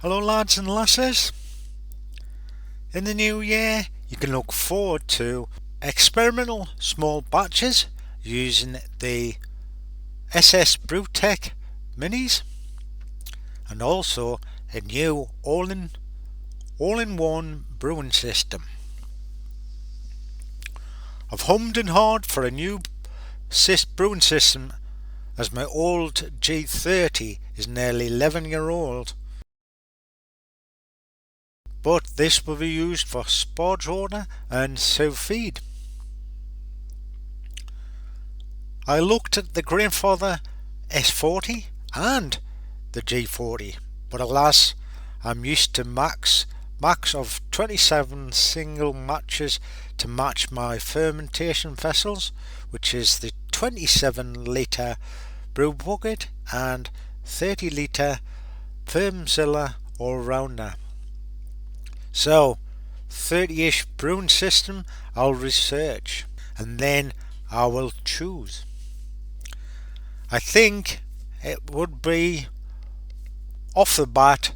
Hello lads and lasses. In the new year you can look forward to experimental small batches using the SS Brewtech Minis and also a new all-in-one brewing system. I've hummed and hawed for a new brewing system as my old G30 is nearly 11-year-old. But this will be used for sports order and sous vide. I looked at the Grandfather S40 and the G40, but alas, I'm used to max of 27 single matches to match my fermentation vessels, which is the 27 litre brew bucket and 30 litre Firmzilla all-rounder. So 30ish brewing system I'll research and then I will choose. I think it would be off the bat,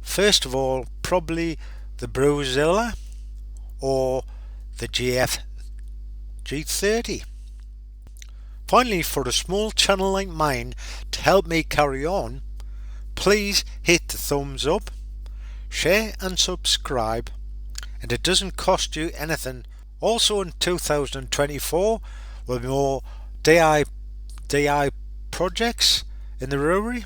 first of all, probably the Brewzilla or the G30. Finally, for a small channel like mine to help me carry on, please hit the thumbs up, share and subscribe, and it doesn't cost you anything. Also in 2024 will be more DI projects in the brewery.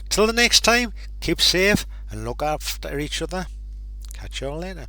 Till the next time, keep safe and look after each other. Catch you all later.